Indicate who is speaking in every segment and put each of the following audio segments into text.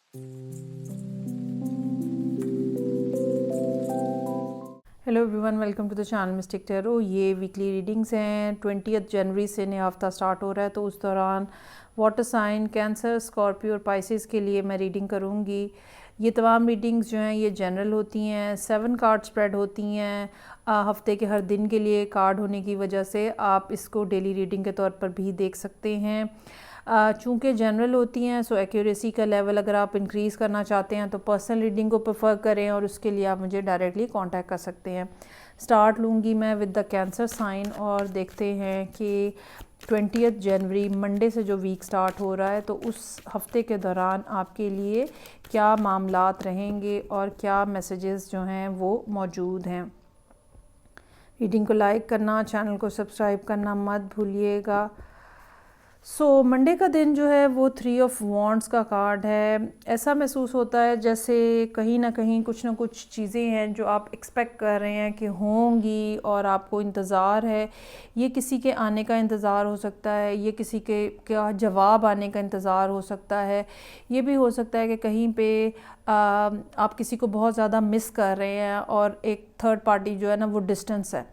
Speaker 1: Hello everyone, welcome to the channel mystic tarot. ये weekly readings हैं। 20 जनवरी से नया हफ्ता स्टार्ट हो रहा है, तो उस दौरान वाटर साइन कैंसर, स्कॉर्पियो और पाइसिस के लिए मैं रीडिंग करूँगी। ये तमाम रीडिंग्स जो हैं ये जनरल होती हैं। 7 कार्ड स्प्रेड होती हैं। हफ्ते के हर दिन के लिए कार्ड होने की वजह से आप इसको डेली रीडिंग के तौर पर भी देख सकते हैं। चूँकि जनरल होती हैं, सो एक्यूरेसी का लेवल अगर आप इंक्रीज़ करना चाहते हैं तो पर्सनल रीडिंग को प्रेफर करें, और उसके लिए आप मुझे डायरेक्टली कांटेक्ट कर सकते हैं। स्टार्ट लूँगी मैं विद द कैंसर साइन, और देखते हैं कि 20 जनवरी मंडे से जो वीक स्टार्ट हो रहा है, तो उस हफ्ते के दौरान आपके लिए क्या मामलात रहेंगे और क्या मैसेजेस जो हैं वो मौजूद हैं। रीडिंग को लाइक करना, चैनल को सब्सक्राइब करना मत भूलिएगा। मंडे का दिन जो है वो 3 ऑफ वॉन्ड्स का कार्ड है। ऐसा महसूस होता है जैसे कहीं ना कहीं कुछ ना कुछ चीज़ें हैं जो आप एक्सपेक्ट कर रहे हैं कि होंगी, और आपको इंतज़ार है। ये किसी के आने का इंतज़ार हो सकता है, ये किसी के क्या जवाब आने का इंतज़ार हो सकता है। ये भी हो सकता है कि कहीं पे आप किसी को बहुत ज़्यादा मिस कर रहे हैं, और एक थर्ड पार्टी जो है ना वो डिस्टेंस है,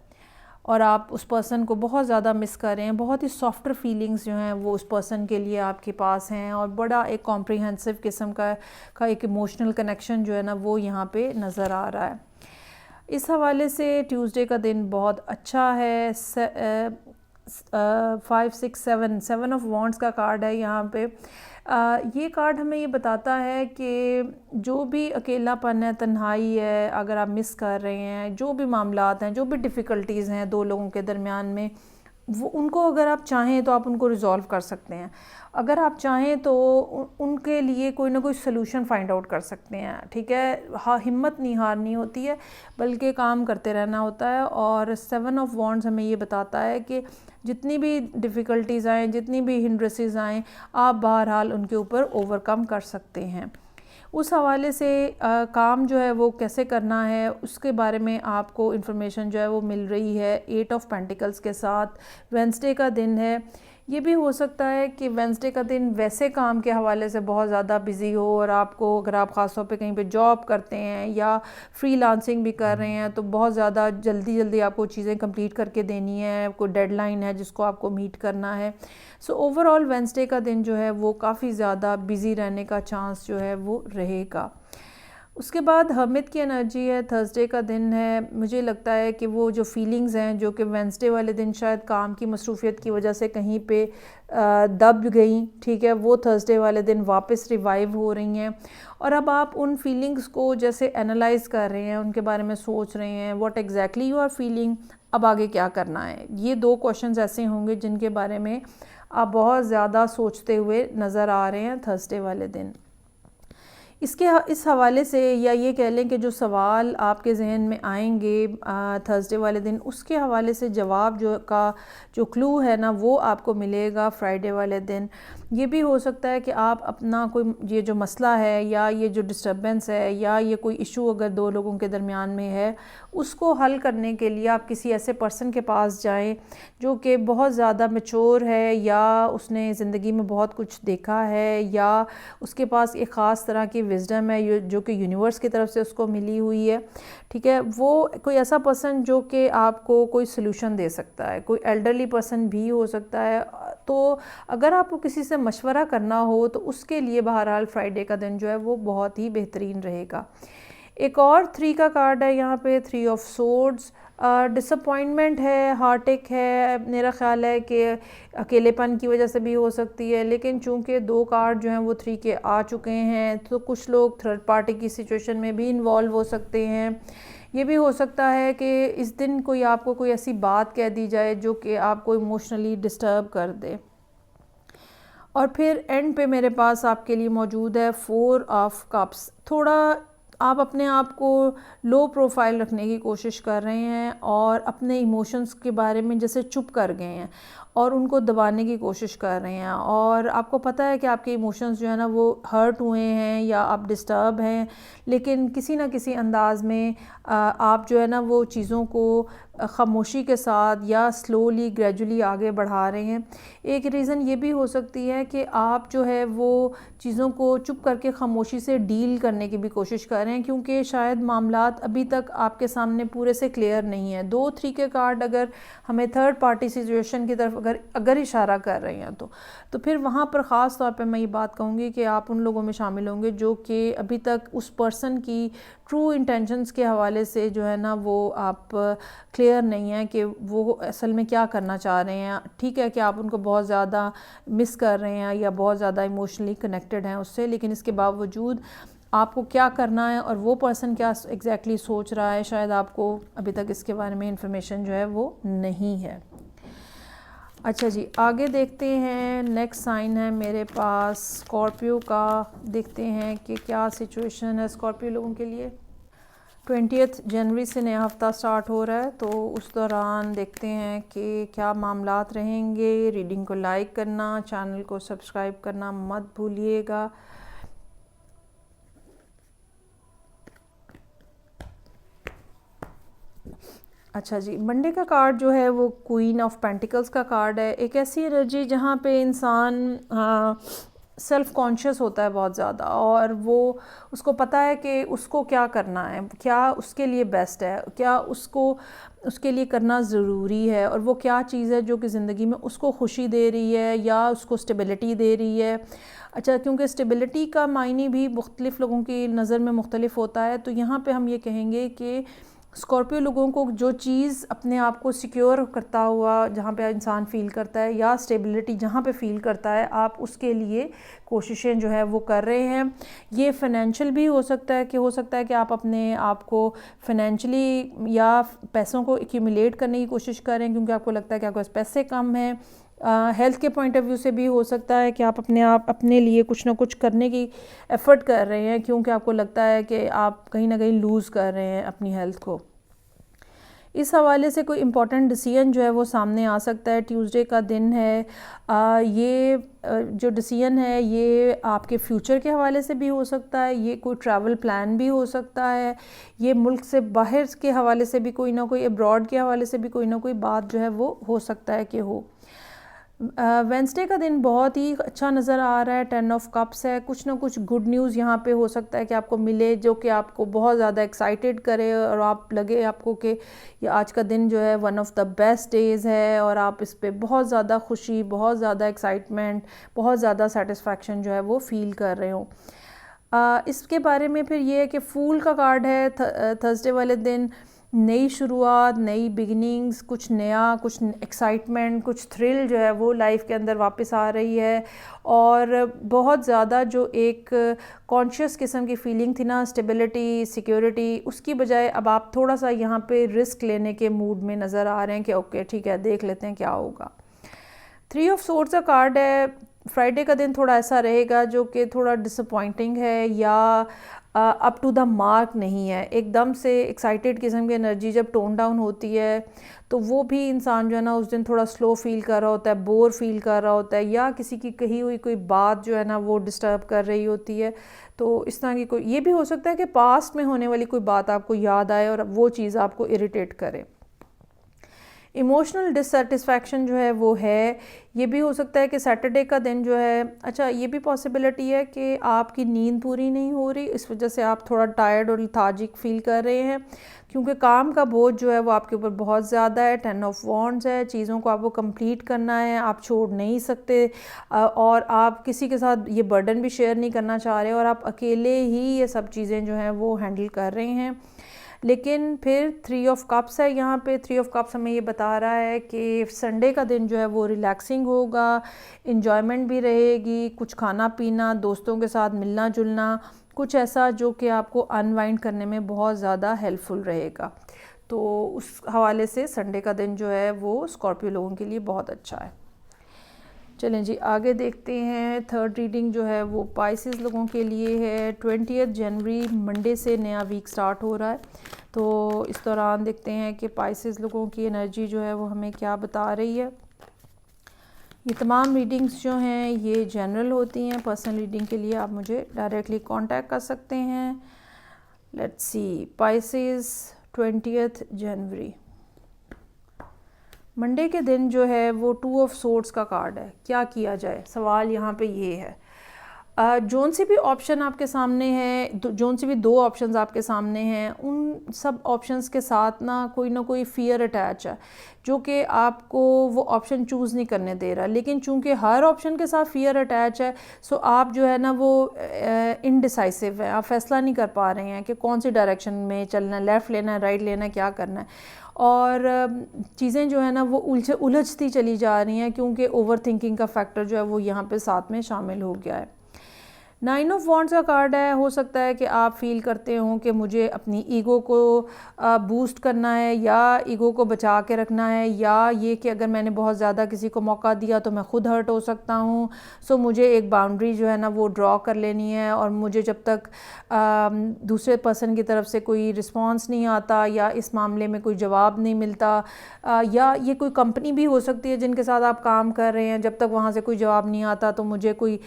Speaker 1: और आप उस पर्सन को बहुत ज़्यादा मिस कर रहे हैं। बहुत ही सॉफ्टर फीलिंग्स जो हैं वो उस पर्सन के लिए आपके पास हैं, और बड़ा एक कॉम्प्रिहेंसिव किस्म का एक इमोशनल कनेक्शन जो है ना वो यहाँ पे नज़र आ रहा है। इस हवाले से ट्यूसडे का दिन बहुत अच्छा है। 5 6 7 7 ऑफ वॉन्ड्स का कार्ड है यहाँ पे। ये कार्ड हमें ये बताता है कि जो भी अकेलापन है, तन्हाई है, अगर आप मिस कर रहे हैं, जो भी मामलात हैं, जो भी डिफ़िकल्टीज़ हैं दो लोगों के दरमियान में, वो उनको अगर आप चाहें तो आप उनको रिज़ॉल्व कर सकते हैं। अगर आप चाहें तो उनके लिए कोई ना कोई सलूशन फ़ाइंड आउट कर सकते हैं। ठीक है, हाँ, हिम्मत नहीं हारनी होती है, बल्कि काम करते रहना होता है। और 7 ऑफ वॉन्ड्स हमें ये बताता है कि जितनी भी डिफ़िकल्टीज़ आएँ, जितनी भी हिंड्रेसेस आएँ, आप बहरहाल उनके ऊपर ओवरकम कर सकते हैं। उस हवाले से काम जो है वो कैसे करना है उसके बारे में आपको इन्फॉर्मेशन जो है वो मिल रही है 8 ऑफ पेंटिकल्स के साथ। वेंसडे का दिन है। ये भी हो सकता है कि वेंसडे का दिन वैसे काम के हवाले से बहुत ज़्यादा बिज़ी हो, और आपको, अगर आप ख़ास तौर पे कहीं पे जॉब करते हैं या फ्रीलांसिंग भी कर रहे हैं, तो बहुत ज़्यादा जल्दी जल्दी आपको चीज़ें कंप्लीट करके देनी है, कोई डेडलाइन है जिसको आपको मीट करना है। ओवरऑल वेंसडे का दिन जो है वो काफ़ी ज़्यादा बिज़ी रहने का चांस जो है वो रहेगा। उसके बाद हर्मिट की एनर्जी है। थर्सडे का दिन है। मुझे लगता है कि वो जो फीलिंग्स हैं जो कि वेंसडे वाले दिन शायद काम की मसरूफियत की वजह से कहीं पे दब गई, ठीक है, वो थर्सडे वाले दिन वापस रिवाइव हो रही हैं, और अब आप उन फीलिंग्स को जैसे एनालाइज कर रहे हैं, उनके बारे में सोच रहे हैं, what exactly you are feeling, अब आगे क्या करना है। ये 2 क्वेश्चंस ऐसे होंगे जिनके बारे में आप बहुत ज़्यादा सोचते हुए नज़र आ रहे हैं थर्सडे वाले दिन। इस हवाले से, या ये कह लें कि जो सवाल आपके जहन में आएंगे थर्सडे वाले दिन, उसके हवाले से जवाब जो क्लू है ना वो आपको मिलेगा फ्राइडे वाले दिन। ये भी हो सकता है कि आप अपना कोई ये जो मसला है, या ये जो डिस्टर्बेंस है, या ये कोई इशू अगर 2 लोगों के दरमियान में है, उसको हल करने के लिए आप किसी ऐसे पर्सन के पास जाएं जो कि बहुत ज़्यादा मैच्योर है, या उसने ज़िंदगी में बहुत कुछ देखा है, या उसके पास एक ख़ास तरह की विज़डम है जो कि यूनिवर्स की तरफ से उसको मिली हुई है। ठीक है, वो कोई ऐसा पर्सन जो कि आपको कोई सलूशन दे सकता है, कोई एल्डरली पर्सन भी हो सकता है। तो अगर आपको किसी से मशवरा करना हो तो उसके लिए बहरहाल फ्राइडे का दिन जो है वो बहुत ही बेहतरीन रहेगा। एक और 3 का कार्ड है यहाँ पे, 3 ऑफ सोर्ड्स। डिसअपॉइंटमेंट है, हार्टेक है। मेरा ख़्याल है कि अकेलेपन की वजह से भी हो सकती है, लेकिन चूंकि 2 कार्ड जो हैं वो 3 के आ चुके हैं, तो कुछ लोग थर्ड पार्टी की सिचुएशन में भी इन्वॉल्व हो सकते हैं। ये भी हो सकता है कि इस दिन कोई आपको कोई ऐसी बात कह दी जाए जो कि आपको इमोशनली डिस्टर्ब कर दे। और फिर एंड पे मेरे पास आपके लिए मौजूद है 4 ऑफ कप्स। थोड़ा आप अपने आप को लो प्रोफाइल रखने की कोशिश कर रहे हैं, और अपने इमोशंस के बारे में जैसे चुप कर गए हैं, और उनको दबाने की कोशिश कर रहे हैं, और आपको पता है कि आपके इमोशंस जो है ना वो हर्ट हुए हैं या आप डिस्टर्ब हैं, लेकिन किसी ना किसी अंदाज में आप जो है ना वो चीज़ों को ख़ामोशी के साथ या स्लोली ग्रेजुअली आगे बढ़ा रहे हैं। एक रीज़न ये भी हो सकती है कि आप जो है वो चीज़ों को चुप करके ख़ामोशी से डील करने की भी कोशिश कर रहे हैं, क्योंकि शायद मामलात अभी तक आपके सामने पूरे से क्लियर नहीं है। 2-3 के कार्ड अगर हमें थर्ड पार्टी सिचुएशन की तरफ अगर इशारा कर रहे हैं तो फिर वहाँ पर ख़ास तौर पे मैं ये बात कहूँगी कि आप उन लोगों में शामिल होंगे जो कि अभी तक उस पर्सन की ट्रू इंटेंशंस के हवाले से जो है ना वो आप क्लियर नहीं है कि वो असल में क्या करना चाह रहे हैं। ठीक है कि आप उनको बहुत ज़्यादा मिस कर रहे हैं या बहुत ज़्यादा इमोशनली कनेक्टेड हैं उससे, लेकिन इसके बावजूद आपको क्या करना है और वो पर्सन क्या एग्जैक्टली सोच रहा है, शायद आपको अभी तक इसके बारे में इंफॉर्मेशन जो है वो नहीं है। अच्छा जी, आगे देखते हैं। नेक्स्ट साइन है मेरे पास स्कॉर्पियो का। देखते हैं कि क्या सिचुएशन है स्कॉर्पियो लोगों के लिए। 20 जनवरी से नया हफ़्ता स्टार्ट हो रहा है, तो उस दौरान देखते हैं कि क्या मामलात रहेंगे। रीडिंग को लाइक करना, चैनल को सब्सक्राइब करना मत भूलिएगा। अच्छा जी, मंडे का कार्ड जो है वो क्वीन ऑफ पेंटिकल्स का कार्ड है। एक ऐसी एनर्जी जहाँ पे इंसान सेल्फ़ कॉन्शियस होता है बहुत ज़्यादा, और वो उसको पता है कि उसको क्या करना है, क्या उसके लिए बेस्ट है, क्या उसको उसके लिए करना ज़रूरी है, और वो क्या चीज़ है जो कि ज़िंदगी में उसको खुशी दे रही है या उसको स्टेबिलिटी दे रही है। अच्छा, क्योंकि स्टेबिलिटी का मायने भी मुख्तलिफ़ लोगों की नज़र में मुख्तलिफ़ होता है, तो यहाँ पे हम ये कहेंगे कि स्कॉर्पियो लोगों को जो चीज़ अपने आप को सिक्योर करता हुआ जहाँ पे इंसान फ़ील करता है या स्टेबिलिटी जहाँ पे फ़ील करता है, आप उसके लिए कोशिशें जो है वो कर रहे हैं। ये फ़ाइनेंशियल भी हो सकता है कि आप अपने आप को फ़ाइनेंशियली या पैसों को एक्यूमुलेट करने की कोशिश करें, क्योंकि आपको लगता है कि आपके पास पैसे कम हैं। हेल्थ के पॉइंट ऑफ व्यू से भी हो सकता है कि आप अपने लिए कुछ ना कुछ करने की एफ़र्ट कर रहे हैं, क्योंकि आपको लगता है कि आप कहीं ना कहीं लूज़ कर रहे हैं अपनी हेल्थ को। इस हवाले से कोई इम्पॉर्टेंट डिसीजन जो है वो सामने आ सकता है। ट्यूसडे का दिन है। ये जो डिसीजन है ये आपके फ्यूचर के हवाले से भी हो सकता है, ये कोई ट्रैवल प्लान भी हो सकता है, ये मुल्क से बाहर के हवाले से भी कोई ना कोई, अब्रॉड के हवाले से भी कोई ना कोई बात जो है वो हो सकता है कि हो। वेंसडे का दिन बहुत ही अच्छा नज़र आ रहा है। 10 ऑफ कप्स है। कुछ ना कुछ गुड न्यूज़ यहाँ पे हो सकता है कि आपको मिले, जो कि आपको बहुत ज़्यादा एक्साइटेड करे और आप लगे आपको कि ये आज का दिन जो है one of the best days है, और आप इस पे बहुत ज़्यादा खुशी, बहुत ज़्यादा एक्साइटमेंट, बहुत ज़्यादा सेटिस्फैक्शन जो है वो फ़ील कर रहे हो। इसके बारे में फिर ये है कि फूल का कार्ड है। थर्सडे वाले दिन नई शुरुआत, नई बिगिनिंग्स, कुछ नया, कुछ एक्साइटमेंट, कुछ थ्रिल जो है वो लाइफ के अंदर वापस आ रही है, और बहुत ज़्यादा जो एक कॉन्शियस किस्म की फीलिंग थी ना, स्टेबिलिटी, सिक्योरिटी, उसकी बजाय अब आप थोड़ा सा यहाँ पे रिस्क लेने के मूड में नज़र आ रहे हैं कि ओके ठीक है, देख लेते हैं क्या होगा। 3 ऑफ सोर्ड्स का कार्ड है। फ्राइडे का दिन थोड़ा ऐसा रहेगा जो कि थोड़ा डिसअपॉइंटिंग है या अप टू द मार्क नहीं है। एकदम से एक्साइटेड किस्म की एनर्जी जब टोन डाउन होती है तो वो भी इंसान जो है ना उस दिन थोड़ा स्लो फील कर रहा होता है, बोर फील कर रहा होता है, या किसी की कही हुई कोई बात जो है ना वो डिस्टर्ब कर रही होती है। तो इस तरह की कोई, ये भी हो सकता है कि पास्ट में होने वाली कोई बात आपको याद आए और वो चीज़ आपको इरिटेट करे। इमोशनल डिससेटिस्फैक्शन जो है वो है। ये भी हो सकता है कि सैटरडे का दिन जो है, अच्छा ये भी पॉसिबिलिटी है कि आपकी नींद पूरी नहीं हो रही, इस वजह से आप थोड़ा टायर्ड और लेथार्जिक फील कर रहे हैं, क्योंकि काम का बोझ जो है वो आपके ऊपर बहुत ज़्यादा है। 10 ऑफ वॉन्ड्स है। चीज़ों को आपको कंप्लीट करना है, आप छोड़ नहीं सकते, और आप किसी के साथ ये बर्डन भी शेयर नहीं करना चाह रहे, और आप अकेले ही ये सब चीज़ें जो हैं वो हैंडल कर रहे हैं। लेकिन फिर 3 ऑफ कप्स है यहाँ पे। 3 ऑफ कप्स हमें ये बता रहा है कि संडे का दिन जो है वो रिलैक्सिंग होगा, इन्जॉयमेंट भी रहेगी, कुछ खाना पीना, दोस्तों के साथ मिलना जुलना, कुछ ऐसा जो कि आपको अनवाइंड करने में बहुत ज़्यादा हेल्पफुल रहेगा। तो उस हवाले से संडे का दिन जो है वो स्कॉर्पियो लोगों के लिए बहुत अच्छा है। चलें जी, आगे देखते हैं। थर्ड रीडिंग जो है वो पाइसेस लोगों के लिए है। 20 जनवरी मंडे से नया वीक स्टार्ट हो रहा है, तो इस दौरान देखते हैं कि पाइसेस लोगों की एनर्जी जो है वो हमें क्या बता रही है। ये तमाम रीडिंग्स जो हैं ये जनरल होती हैं। पर्सनल रीडिंग के लिए आप मुझे डायरेक्टली कांटेक्ट कर सकते हैं। Let's see, Pisces 20 January, Monday के दिन जो है वो 2 ऑफ सोर्ड्स का कार्ड है। क्या किया जाए, सवाल यहाँ पे ये है। जोन सी भी ऑप्शन आपके सामने है, जोन सी भी 2 ऑप्शंस आपके सामने हैं, उन सब ऑप्शंस के साथ ना कोई फ़ियर अटैच है जो कि आपको वो ऑप्शन चूज़ नहीं करने दे रहा। लेकिन चूंकि हर ऑप्शन के साथ फ़ियर अटैच है, सो आप जो है ना वो इनडिसाइसिव है, आप फैसला नहीं कर पा रहे हैं कि कौन सी डायरेक्शन में चलना है, लेफ़्ट लेना है, राइट लेना है, क्या करना है। और चीज़ें जो है ना वो उलझती चली जा रही हैं क्योंकि ओवर थिंकिंग का फैक्टर जो है वो यहाँ पे साथ में शामिल हो गया है। 9 ऑफ वॉन्ड्स का कार्ड है। हो सकता है कि आप फील करते हो कि मुझे अपनी ईगो को बूस्ट करना है या ईगो को बचा के रखना है, या ये कि अगर मैंने बहुत ज़्यादा किसी को मौका दिया तो मैं ख़ुद हर्ट हो सकता हूँ। सो मुझे एक बाउंड्री जो है ना वो ड्रॉ कर लेनी है, और मुझे जब तक दूसरे पर्सन की तरफ से कोई रिस्पॉन्स नहीं आता या इस मामले में कोई जवाब नहीं मिलता, या ये कोई कंपनी भी हो सकती है जिनके साथ आप काम कर रहे हैं, जब तक वहाँ से कोई जवाब नहीं आता तो मुझे कोई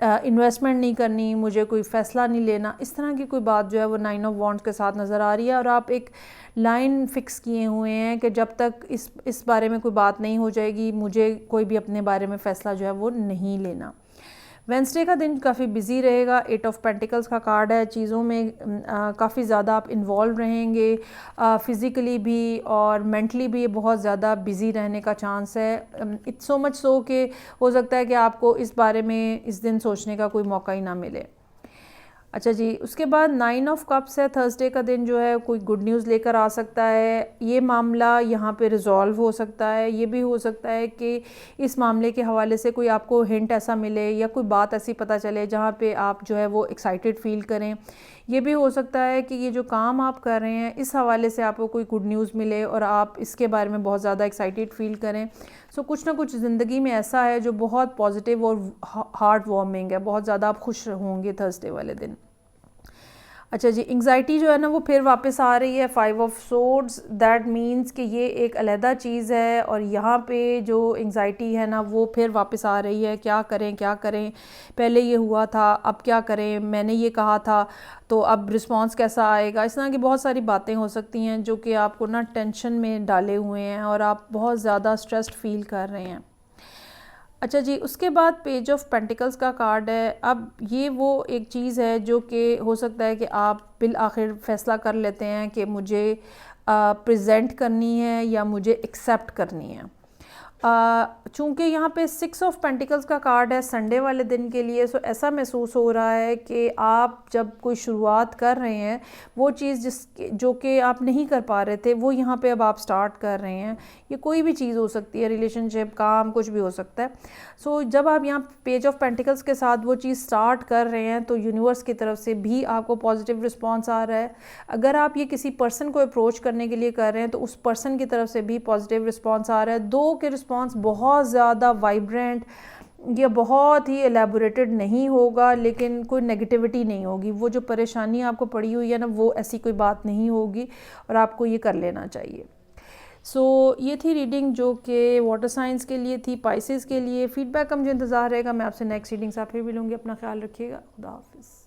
Speaker 1: इन्वेस्टमेंट नहीं करनी, मुझे कोई फ़ैसला नहीं लेना। इस तरह की कोई बात जो है वो 9 ऑफ वॉन्ड्स के साथ नज़र आ रही है, और आप एक लाइन फ़िक्स किए हुए हैं कि जब तक इस बारे में कोई बात नहीं हो जाएगी मुझे कोई भी अपने बारे में फ़ैसला जो है वो नहीं लेना। वेंसडे का दिन काफ़ी बिजी रहेगा। 8 ऑफ पेंटिकल्स का कार्ड है। चीज़ों में काफ़ी ज़्यादा आप इन्वॉल्व रहेंगे, फ़िज़िकली भी और मेंटली भी बहुत ज़्यादा बिज़ी रहने का चांस है। इट्स सो मच सो कि हो सकता है कि आपको इस बारे में इस दिन सोचने का कोई मौका ही ना मिले। अच्छा जी, उसके बाद 9 ऑफ कप्स है। थर्सडे का दिन जो है कोई गुड न्यूज़ लेकर आ सकता है। ये मामला यहाँ पे रिज़ॉल्व हो सकता है। ये भी हो सकता है कि इस मामले के हवाले से कोई आपको हिंट ऐसा मिले या कोई बात ऐसी पता चले जहाँ पे आप जो है वो एक्साइटेड फ़ील करें। ये भी हो सकता है कि ये जो काम आप कर रहे हैं इस हवाले से आपको कोई गुड न्यूज़ मिले और आप इसके बारे में बहुत ज़्यादा एक्साइटेड फ़ील करें। सो कुछ ना कुछ ज़िंदगी में ऐसा है जो बहुत पॉजिटिव और हार्ट वार्मिंग है, बहुत ज़्यादा आप खुश होंगे थर्सडे वाले दिन। अच्छा जी, एंग्जाइटी जो है ना वो फिर वापस आ रही है। 5 ऑफ सोर्ड्स, दैट मीन्स कि ये एक अलहदा चीज़ है, और यहाँ पे जो एंग्जाइटी है ना वो फिर वापस आ रही है। क्या करें क्या करें, पहले ये हुआ था अब क्या करें, मैंने ये कहा था तो अब रिस्पांस कैसा आएगा। इस तरह की बहुत सारी बातें हो सकती हैं जो कि आपको ना टेंशन में डाले हुए हैं और आप बहुत ज़्यादा स्ट्रेस्ड फील कर रहे हैं। अच्छा जी, उसके बाद पेज ऑफ पेंटिकल्स का कार्ड है। अब ये वो एक चीज़ है जो कि हो सकता है कि आप बिल आखिर फ़ैसला कर लेते हैं कि मुझे प्रेजेंट करनी है या मुझे एक्सेप्ट करनी है। चूँकि यहाँ पे 6 ऑफ पेंटिकल्स का कार्ड है संडे वाले दिन के लिए, सो ऐसा महसूस हो रहा है कि आप जब कोई शुरुआत कर रहे हैं वो चीज़ जो कि आप नहीं कर पा रहे थे वो यहाँ पे अब आप स्टार्ट कर रहे हैं। ये कोई भी चीज़ हो सकती है, रिलेशनशिप, काम, कुछ भी हो सकता है। सो जब आप यहाँ पेज ऑफ पेंटिकल्स के साथ वो चीज़ स्टार्ट कर रहे हैं तो यूनिवर्स की तरफ से भी आपको पॉजिटिव रिस्पॉन्स आ रहा है। अगर आप ये किसी पर्सन को अप्रोच करने के लिए कर रहे हैं तो उस पर्सन की तरफ से भी पॉजिटिव रिस्पॉन्स आ रहा है। दो के रिस्पॉन्स बहुत ज़्यादा वाइब्रेंट या बहुत ही एलेबोरेटेड नहीं होगा, लेकिन कोई नेगेटिविटी नहीं होगी। वो जो परेशानी आपको पड़ी हुई है ना वो ऐसी कोई बात नहीं होगी और आपको ये कर लेना चाहिए। सो ये थी रीडिंग जो कि वाटर साइंस के लिए थी, पाइसेस के लिए। फीडबैक का मुझे इंतज़ार रहेगा। मैं आपसे नेक्स्ट रीडिंग से फिर मिलूँगी। अपना ख्याल रखिएगा। खुदा हाफिज़।